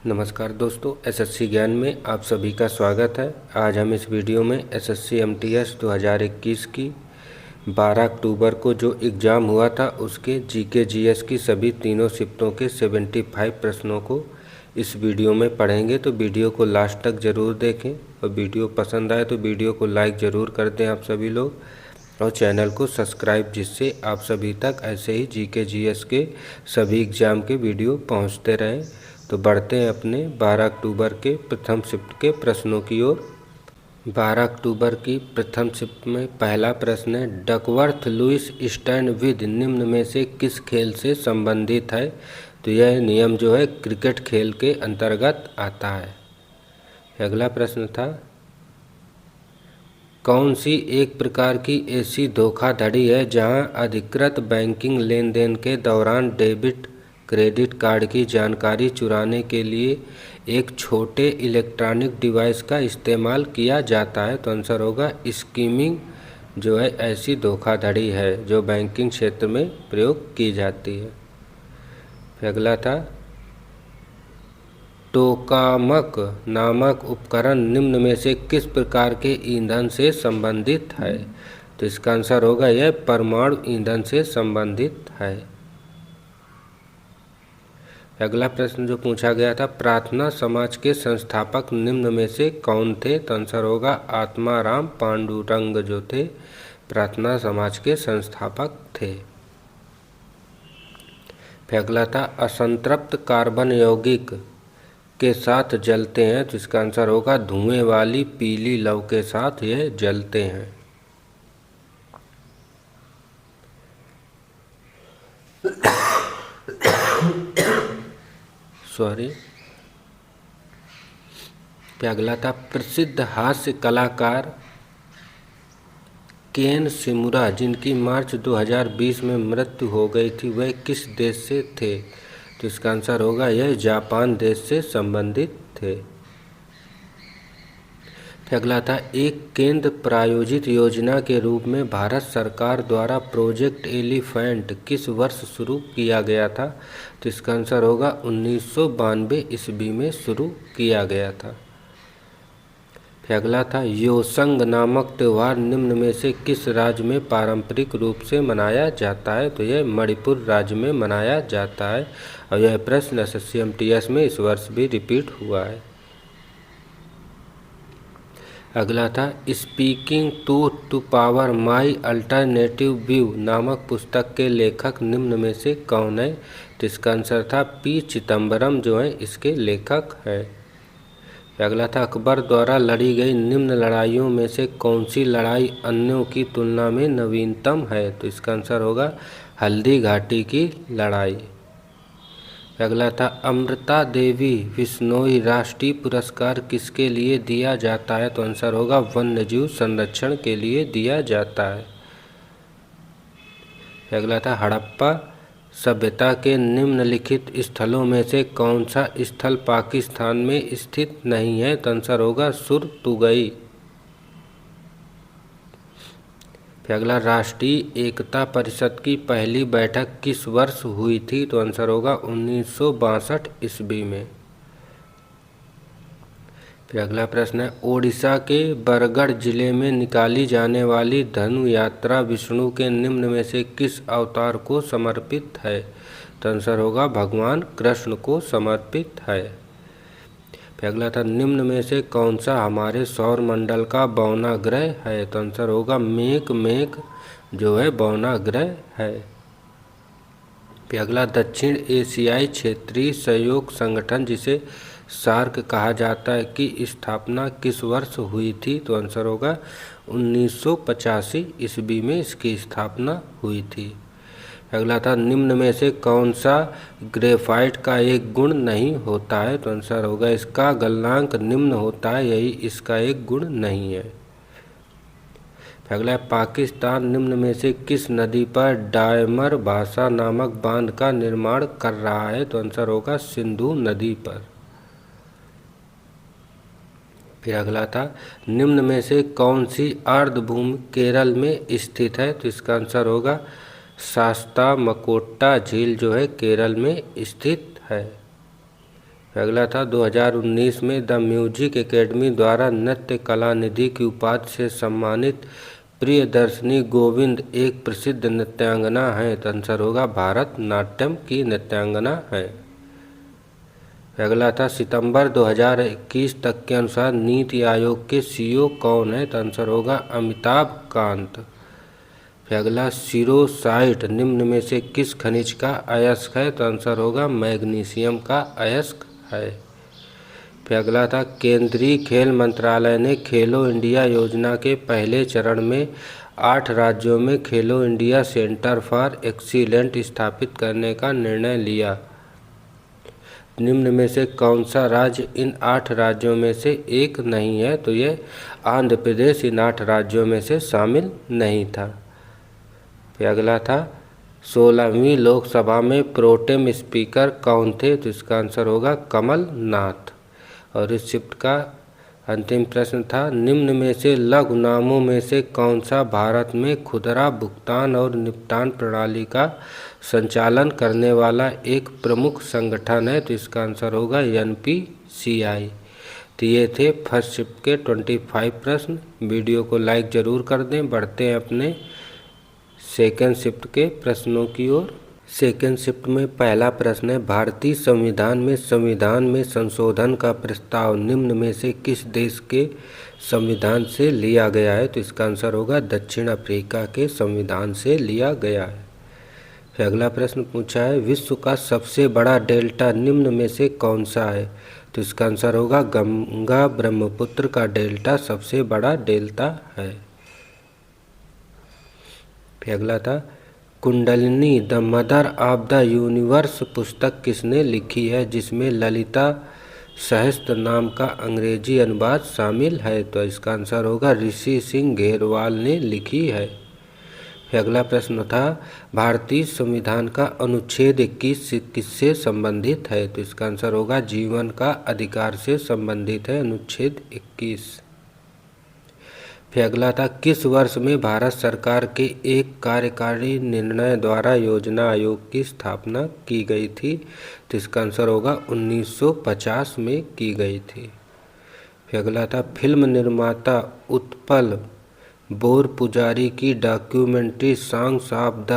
नमस्कार दोस्तों, एसएससी ज्ञान में आप सभी का स्वागत है। आज हम इस वीडियो में एसएससी एमटीएस 2021 की 12 अक्टूबर को जो एग्ज़ाम हुआ था उसके जीके जीएस की सभी तीनों शिफ्टों के 75 प्रश्नों को इस वीडियो में पढ़ेंगे। तो वीडियो को लास्ट तक ज़रूर देखें और वीडियो पसंद आए तो वीडियो को लाइक ज़रूर कर दें आप सभी लोग, और चैनल को सब्सक्राइब, जिससे आप सभी तक ऐसे ही जीके जीएस के सभी एग्ज़ाम के वीडियो पहुंचते रहें। तो बढ़ते हैं अपने 12 अक्टूबर के प्रथम शिफ्ट के प्रश्नों की ओर। 12 अक्टूबर की प्रथम शिफ्ट में पहला प्रश्न है, डकवर्थ लुईस स्टैंड विधि निम्न में से किस खेल से संबंधित है? तो यह नियम जो है क्रिकेट खेल के अंतर्गत आता है। अगला प्रश्न था, कौन सी एक प्रकार की ऐसी धोखाधड़ी है जहां अधिकृत बैंकिंग लेन देन के दौरान डेबिट क्रेडिट कार्ड की जानकारी चुराने के लिए एक छोटे इलेक्ट्रॉनिक डिवाइस का इस्तेमाल किया जाता है? तो आंसर होगा स्कीमिंग जो है ऐसी धोखाधड़ी है जो बैंकिंग क्षेत्र में प्रयोग की जाती है। फिर अगला था, टोकामक नामक उपकरण निम्न में से किस प्रकार के ईंधन से संबंधित है? तो इसका आंसर होगा यह परमाणु ईंधन से संबंधित है। अगला प्रश्न जो पूछा गया था, प्रार्थना समाज के संस्थापक निम्न में से कौन थे? तो आंसर होगा आत्माराम पांडुरंग जो थे प्रार्थना समाज के संस्थापक थे। फिर अगला था, असंतृप्त कार्बन यौगिक के साथ जलते हैं? तो इसका आंसर होगा धुएं वाली पीली लौ के साथ यह जलते हैं। सॉरी। फिर अगला था, प्रसिद्ध हास्य कलाकार केन शिमुरा जिनकी मार्च 2020 में मृत्यु हो गई थी, वह किस देश से थे? तो इसका आंसर होगा यह जापान देश से संबंधित थे। फिर अगला था, एक केंद्र प्रायोजित योजना के रूप में भारत सरकार द्वारा प्रोजेक्ट एलिफेंट किस वर्ष शुरू किया गया था? तो इसका आंसर होगा 1992 ईस्वी में शुरू किया गया था। फिर अगला था, योसंग नामक त्यौहार निम्न में से किस राज्य में पारंपरिक रूप से मनाया जाता है? तो यह मणिपुर राज्य में मनाया जाता है और यह प्रश्न एसएससी एमटीएस में इस वर्ष भी रिपीट हुआ है। अगला था, speaking to power my alternative view नामक पुस्तक के लेखक निम्न में से कौन है? तो इसका आंसर था पी चिदम्बरम जो है इसके लेखक है। अगला था, अकबर द्वारा लड़ी गई निम्न लड़ाइयों में से कौन सी लड़ाई अन्यों की तुलना में नवीनतम है? तो इसका आंसर होगा हल्दी घाटी की लड़ाई। अगला था, अमृता देवी बिश्नोई राष्ट्रीय पुरस्कार किसके लिए दिया जाता है? तो आंसर होगा वन्यजीव संरक्षण के लिए दिया जाता है। अगला था, हड़प्पा सभ्यता के निम्नलिखित स्थलों में से कौन सा स्थल पाकिस्तान में स्थित नहीं है? तो आंसर होगा सुरतुगई। फिर अगला, राष्ट्रीय एकता परिषद की पहली बैठक किस वर्ष हुई थी? तो आंसर होगा 1962 ईस्वी में। फिर अगला प्रश्न है, ओडिशा के बरगढ़ जिले में निकाली जाने वाली धनु यात्रा विष्णु के निम्न में से किस अवतार को समर्पित है? तो आंसर होगा भगवान कृष्ण को समर्पित है। फिर अगला था, निम्न में से कौन सा हमारे सौर मंडल का बौना ग्रह है? तो आंसर होगा मेघ जो है बौना ग्रह है। फिर अगला, दक्षिण एशियाई क्षेत्रीय सहयोग संगठन जिसे सार्क कहा जाता है की स्थापना किस वर्ष हुई थी? तो आंसर होगा 1985 ईस्वी में इसकी स्थापना हुई थी। अगला था, निम्न में से कौन सा ग्रेफाइट का एक गुण नहीं होता है? तो आंसर होगा इसका गलनांक निम्न होता है, यही इसका एक गुण नहीं है। अगला, पाकिस्तान निम्न में से किस नदी पर डायमर भाषा नामक बांध का निर्माण कर रहा है? तो आंसर होगा सिंधु नदी पर। फिर अगला था, निम्न में से कौन सी अर्धभूमि केरल में स्थित है? तो इसका आंसर होगा शास्ता मकोट्टा झील जो है केरल में स्थित है। अगला था 2019 में द म्यूजिक एकेडमी द्वारा नृत्य कला निधि की उपाधि से सम्मानित प्रियदर्शनी गोविंद एक प्रसिद्ध नृत्यांगना हैं। तो आंसर होगा भारतनाट्यम की नृत्यांगना है। अगला था सितंबर 2021 तक के अनुसार नीति आयोग के सीईओ कौन है। तो आंसर होगा अमिताभ कांत। अगला सिरोसाइट निम्न में से किस खनिज का अयस्क है। तो आंसर होगा मैग्नीशियम का अयस्क है। फिर अगला था केंद्रीय खेल मंत्रालय ने खेलो इंडिया योजना के पहले चरण में 8 राज्यों में खेलो इंडिया सेंटर फॉर एक्सीलेंट स्थापित करने का निर्णय लिया। निम्न में से कौन सा राज्य इन 8 राज्यों में से एक नहीं है। तो ये आंध्र प्रदेश इन 8 राज्यों में से शामिल नहीं था। फिर अगला था 16वीं लोकसभा में प्रोटेम स्पीकर कौन थे। तो इसका आंसर होगा कमल नाथ। और इस शिफ्ट का अंतिम प्रश्न था निम्न में से लघु नामों में से कौन सा भारत में खुदरा भुगतान और निपटान प्रणाली का संचालन करने वाला एक प्रमुख संगठन है। तो इसका आंसर होगा NPCI। तो ये थे फर्स्ट शिफ्ट के 25 प्रश्न। वीडियो को लाइक ज़रूर कर दें। बढ़ते हैं अपने सेकेंड शिफ्ट के प्रश्नों की ओर। सेकेंड शिफ्ट में पहला प्रश्न है भारतीय संविधान में संशोधन का प्रस्ताव निम्न में से किस देश के संविधान से लिया गया है। तो इसका आंसर होगा दक्षिण अफ्रीका के संविधान से लिया गया है। फिर अगला प्रश्न पूछा है विश्व का सबसे बड़ा डेल्टा निम्न में से कौन सा है। तो इसका आंसर होगा गंगा ब्रह्मपुत्र का डेल्टा सबसे बड़ा डेल्टा है। फिर अगला था kundalini the mother of the universe पुस्तक किसने लिखी है जिसमें ललिता सहस्त्र नाम का अंग्रेजी अनुवाद शामिल है। तो इसका आंसर होगा ऋषि सिंह घेरवाल ने लिखी है। फिर अगला प्रश्न था भारतीय संविधान का अनुच्छेद 21 किससे संबंधित है। तो इसका आंसर होगा जीवन का अधिकार से संबंधित है अनुच्छेद 21। फिर अगला था किस वर्ष में भारत सरकार के एक कार्यकारी निर्णय द्वारा योजना आयोग की स्थापना की गई थी। तो इसका आंसर होगा 1950 में की गई थी। फिर अगला था फिल्म निर्माता उत्पल बोर पुजारी की documentary songs of the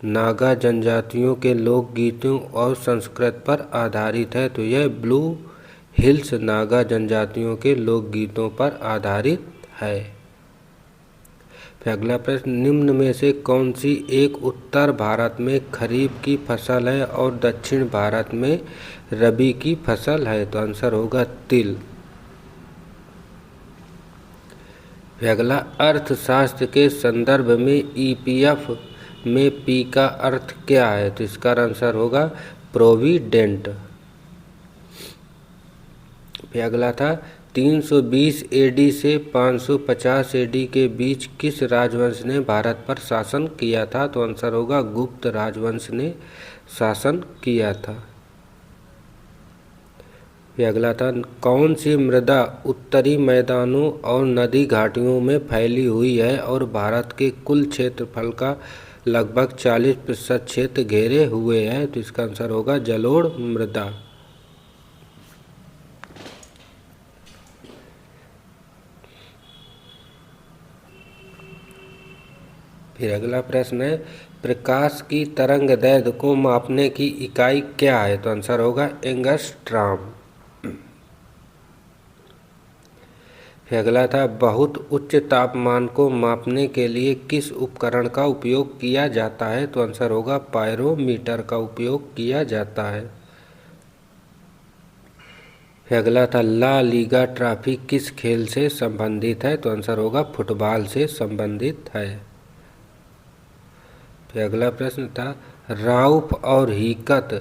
Naga जनजातियों के लोकगीतों और संस्कृत पर आधारित है। तो यह ब्लू हिल्स नागा जनजातियों के लोकगीतों पर आधारित है। फिर अगला प्रश्न निम्न में से कौन सी एक उत्तर भारत में खरीफ की फसल है और दक्षिण भारत में रबी की फसल है। तो आंसर होगा तिल। फिर अगला अर्थशास्त्र के संदर्भ में EPF में P का अर्थ क्या है। तो इसका आंसर होगा प्रोविडेंट। फिर अगला था 320 AD से 550 AD के बीच किस राजवंश ने भारत पर शासन किया था। तो आंसर होगा गुप्त राजवंश ने शासन किया था। फिर अगला था कौन सी मृदा उत्तरी मैदानों और नदी घाटियों में फैली हुई है और भारत के कुल क्षेत्रफल का लगभग 40% क्षेत्र घेरे हुए है। तो इसका आंसर होगा जलोढ़ मृदा। फिर अगला प्रश्न है प्रकाश की तरंग दैर्घ्य को मापने की इकाई क्या है। तो आंसर होगा एंगस्ट्रॉम। फिर अगला था बहुत उच्च तापमान को मापने के लिए किस उपकरण का उपयोग किया जाता है। तो आंसर होगा पायरोमीटर का उपयोग किया जाता है। फिर अगला था ला लीगा ट्रॉफी किस खेल से संबंधित है। तो आंसर होगा फुटबॉल से संबंधित है। फिर अगला प्रश्न था राउफ और हीकत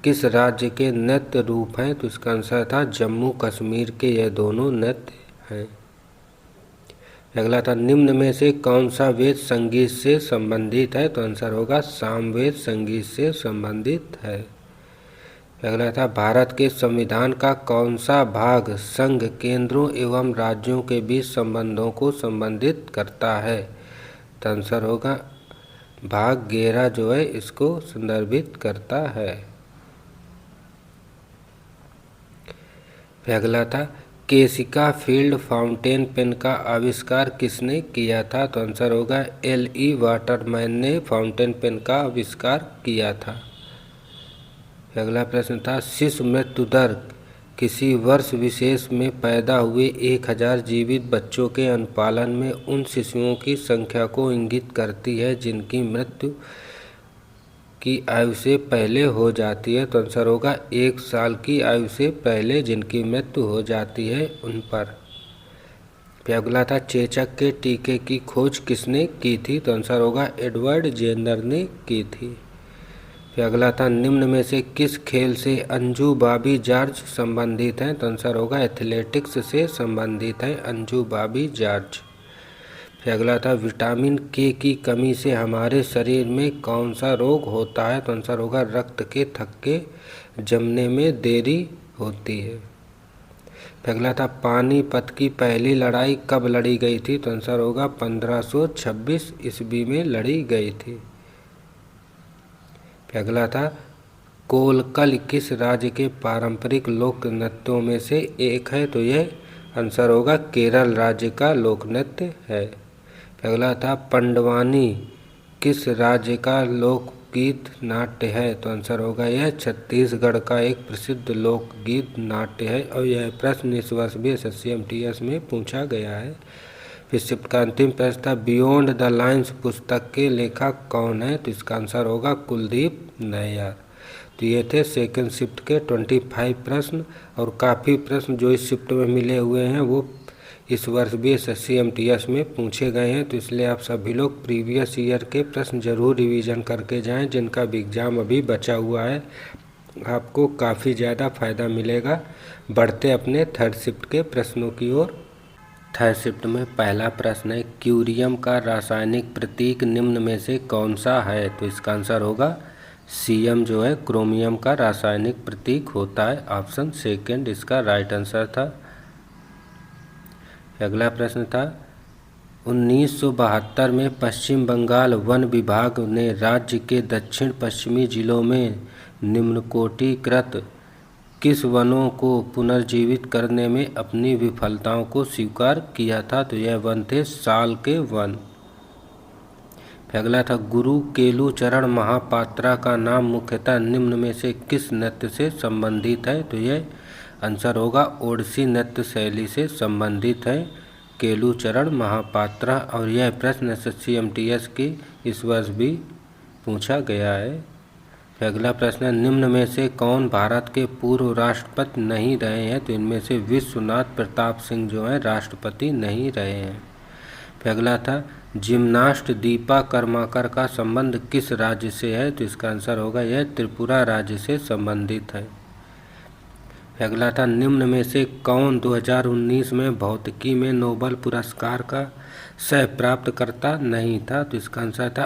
किस राज्य के नृत्य रूप हैं। तो इसका आंसर था जम्मू कश्मीर के यह दोनों नृत्य हैं। अगला था निम्न में से कौन सा वेद संगीत से संबंधित है। तो आंसर होगा सामवेद संगीत से संबंधित है। अगला था भारत के संविधान का कौन सा भाग संघ केंद्रों एवं राज्यों के बीच संबंधों को संबंधित करता है। तो आंसर होगा भाग 11 जो है इसको संदर्भित करता है। फिर अगला था केसिका फील्ड फाउंटेन पेन का आविष्कार किसने किया था? तो आंसर होगा L.E. वाटरमैन ने फाउंटेन पेन का आविष्कार किया था। फिर अगला प्रश्न था शिशु मृत्यु दर किसी वर्ष विशेष में पैदा हुए 1000 जीवित बच्चों के अनुपालन में उन शिशुओं की संख्या को इंगित करती है जिनकी मृत्यु की आयु से पहले हो जाती है। तो आंसर होगा 1 साल की आयु से पहले जिनकी मृत्यु हो जाती है उन पर। फिर अगला था चेचक के टीके की खोज किसने की थी? तो आंसर होगा एडवर्ड जेनर ने की थी। फिर अगला था निम्न में से किस खेल से अंजू बॉबी जॉर्ज संबंधित हैं? तो आंसर होगा एथलेटिक्स से संबंधित है अंजू बॉबी जॉर्ज। फिर अगला था विटामिन के की कमी से हमारे शरीर में कौन सा रोग होता है? तो आंसर होगा रक्त के थक्के जमने में देरी होती है। फिर अगला था पानीपत की पहली लड़ाई कब लड़ी गई थी? तो आंसर होगा 1526 ईस्वी में लड़ी गई थी। फिर अगला था कोलकल किस राज्य के पारंपरिक लोक नृत्यों में से एक है? तो यह आंसर होगा केरल राज्य का लोक नृत्य है। फिर अगला था पंडवानी किस राज्य का लोकगीत नाट्य है? तो आंसर होगा यह छत्तीसगढ़ का एक प्रसिद्ध लोकगीत नाट्य है और यह प्रश्न इस वर्ष भी SSC-MTS में पूछा गया है। फिर शिफ्ट का अंतिम प्रश्न था बियॉन्ड द लाइन्स पुस्तक के लेखक कौन है? तो इसका आंसर होगा कुलदीप नैयर। तो ये थे सेकंड शिफ्ट के 25 प्रश्न और काफ़ी प्रश्न जो इस शिफ्ट में मिले हुए हैं वो इस वर्ष भी SSC-MTS में पूछे गए हैं। तो इसलिए आप सभी लोग प्रीवियस ईयर के प्रश्न जरूर रिवीजन करके जाएं जिनका भी एग्ज़ाम अभी बचा हुआ है। आपको काफ़ी ज़्यादा फायदा मिलेगा। बढ़ते अपने थर्ड शिफ्ट के प्रश्नों की ओर। थर्ड शिफ्ट में पहला प्रश्न है क्यूरियम का रासायनिक प्रतीक निम्न में से कौन सा है? तो इसका आंसर होगा Cm जो है क्रोमियम का रासायनिक प्रतीक होता है। ऑप्शन सेकंड इसका राइट आंसर था। अगला प्रश्न था 1972 में पश्चिम बंगाल वन विभाग ने राज्य के दक्षिण पश्चिमी जिलों में निम्नकोटिकृत किस वनों को पुनर्जीवित करने में अपनी विफलताओं को स्वीकार किया था? तो यह वन थे साल के वन। अगला था गुरु केलुचरण महापात्रा का नाम मुख्यतः निम्न में से किस नृत्य से संबंधित है? तो यह आंसर होगा ओडिसी नृत्य शैली से संबंधित है केलुचरण महापात्रा और यह प्रश्न SSC-MTS की इस वर्ष भी पूछा गया है। अगला प्रश्न है निम्न में से कौन भारत के पूर्व राष्ट्रपति नहीं रहे हैं? तो इनमें से विश्वनाथ प्रताप सिंह जो है राष्ट्रपति नहीं रहे हैं। फिर अगला था जिम्नास्ट दीपा कर्माकर का संबंध किस राज्य से है? तो इसका आंसर होगा यह त्रिपुरा राज्य से संबंधित है। फिर अगला था निम्न में से कौन 2019 में भौतिकी में नोबेल पुरस्कार का सह प्राप्तकर्ता नहीं था? तो इसका आंसर था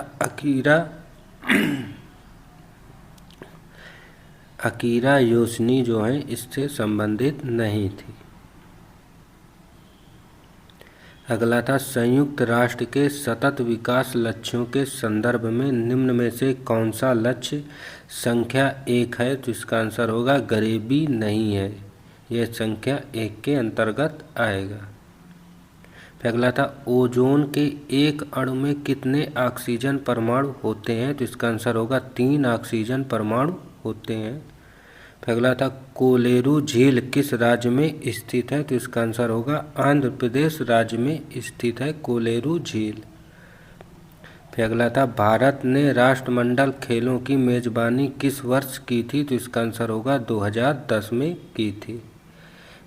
अकीरा योशिनी जो है इससे संबंधित नहीं थी। अगला था संयुक्त राष्ट्र के सतत विकास लक्ष्यों के संदर्भ में निम्न में से कौन सा लक्ष्य संख्या 1 है? तो इसका आंसर होगा गरीबी नहीं है, यह संख्या 1 के अंतर्गत आएगा। फिर अगला था ओजोन के एक अणु में कितने ऑक्सीजन परमाणु होते हैं? तो इसका आंसर होगा 3 ऑक्सीजन परमाणु होते हैं। फिर अगला था कोलेरू झील किस राज्य में स्थित है? तो इसका आंसर होगा आंध्र प्रदेश राज्य में स्थित है कोलेरू झील। फिर अगला था भारत ने राष्ट्रमंडल खेलों की मेजबानी किस वर्ष की थी? तो इसका आंसर होगा 2010 में की थी।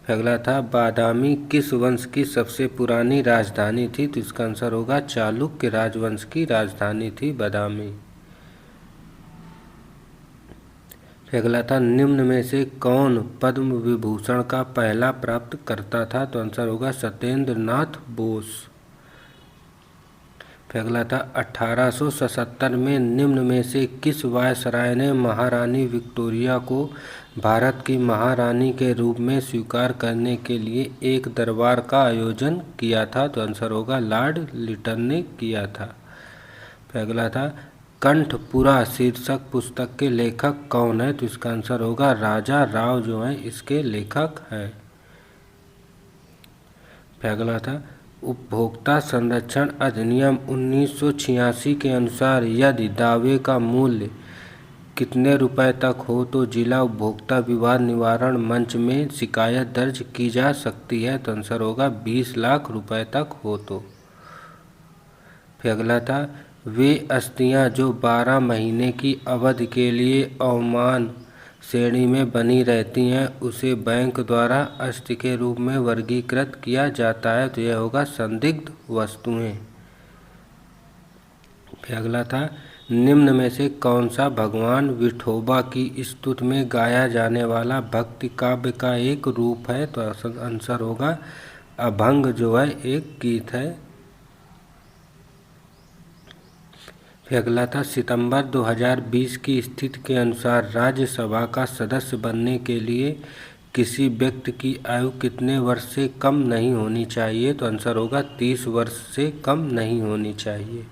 फिर अगला था बादामी किस वंश की सबसे पुरानी राजधानी थी? तो इसका आंसर होगा चालुक्य राजवंश की राजधानी थी बादामी। फिर अगला था निम्न में से कौन पद्म विभूषण का पहला प्राप्त करता था? तो आंसर होगा सत्येंद्र नाथ बोस। फिर अगला था 1877 में निम्न में से किस वायसराय ने महारानी विक्टोरिया को भारत की महारानी के रूप में स्वीकार करने के लिए एक दरबार का आयोजन किया था? तो आंसर होगा लॉर्ड लिटन ने किया था। फिर अगला था कंठपुरा शीर्षक पुस्तक के लेखक कौन है? तो इसका आंसर होगा राजा राव जो है इसके लेखक हैं। फिर अगला था उपभोक्ता संरक्षण अधिनियम 1986 के अनुसार यदि दावे का मूल्य कितने रुपए तक हो तो जिला उपभोक्ता विवाद निवारण मंच में शिकायत दर्ज की जा सकती है। तो आंसर होगा 20 लाख रुपए तक हो तो। फिर अगला था वे अस्थियां जो 12 महीने की अवधि के लिए अवमान श्रेणी में बनी रहती हैं उसे बैंक द्वारा अस्थि के रूप में वर्गीकृत किया जाता है। तो यह होगा संदिग्ध वस्तुएं। फिर अगला था निम्न में से कौन सा भगवान विठोबा की स्तुति में गाया जाने वाला भक्ति काव्य का एक रूप है। तो आंसर होगा अभंग जो है एक गीत है। फिर अगला था सितंबर 2020 की स्थिति के अनुसार राज्यसभा का सदस्य बनने के लिए किसी व्यक्ति की आयु कितने वर्ष से कम नहीं होनी चाहिए। तो आंसर होगा 30 वर्ष से कम नहीं होनी चाहिए।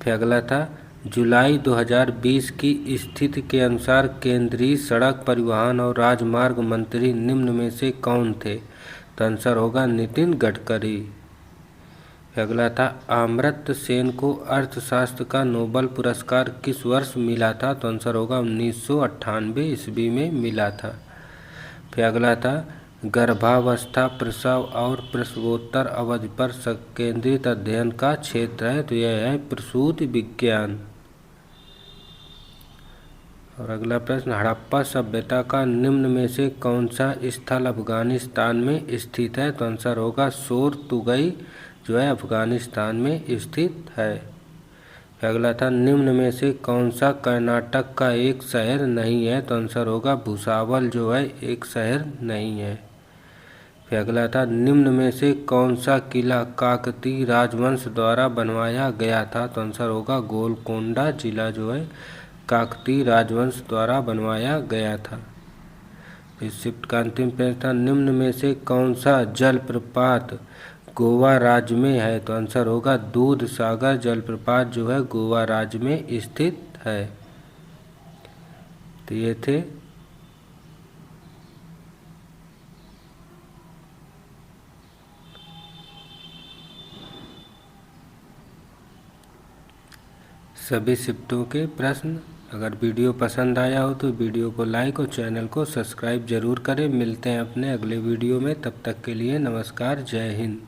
फिर अगला था जुलाई 2020 की स्थिति के अनुसार केंद्रीय सड़क परिवहन और राजमार्ग मंत्री निम्न में से कौन थे। तो आंसर होगा नितिन गडकरी। अगला था अमर्त्य सेन को अर्थशास्त्र का नोबेल पुरस्कार किस वर्ष मिला था। तो आंसर होगा 1998 ईस्वी में मिला था। फिर अगला था गर्भावस्था प्रसव और प्रसवोत्तर अवधि पर केंद्रित अध्ययन का क्षेत्र है। तो यह है प्रसूति विज्ञान। और अगला प्रश्न हड़प्पा सभ्यता का निम्न में से कौन सा स्थल अफगानिस्तान में स्थित है। तो आंसर होगा सोर तुगई जो है अफगानिस्तान में स्थित है। अगला था निम्न में से कौन सा कर्नाटक का एक शहर नहीं है। तो आंसर होगा भुसावल जो है एक शहर नहीं है। फिर अगला था निम्न में से कौन सा किला काकतीय राजवंश द्वारा बनवाया गया था। तो आंसर होगा गोलकोंडा जिला जो है काकतीय राजवंश द्वारा बनवाया गया था। इस शिफ्ट का अंतिम प्रश्न था निम्न में से कौन सा जलप्रपात गोवा राज्य में है। तो आंसर होगा दूध सागर जलप्रपात जो है गोवा राज्य में स्थित है। तो ये थे सभी शिफ्टों के प्रश्न। अगर वीडियो पसंद आया हो तो वीडियो को लाइक और चैनल को सब्सक्राइब जरूर करें। मिलते हैं अपने अगले वीडियो में, तब तक के लिए नमस्कार, जय हिंद।